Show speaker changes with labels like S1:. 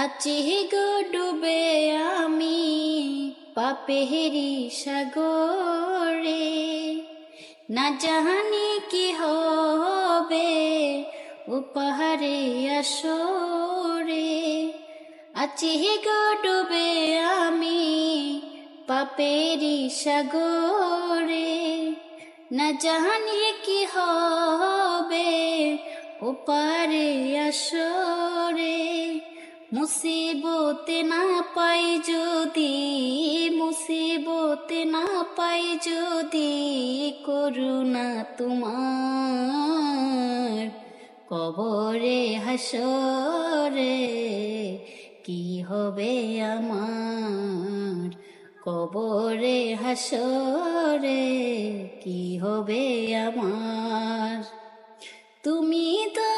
S1: আছি গো ডুবে আমি পাপেরি সাগরে, না জানি কি হবে উপহারে আসরে। আছি গো ডুবে আমি পাপেরি সাগরে, না জানি কি হবে ওপারে আসরে। মুসিবতে না পাই যদি, মুসিবতে না পাই যদি করুণা তোমার, কবরে হাসরে কি হবে আমার, কবরে হাসরে কি হবে আমার। তুমি তো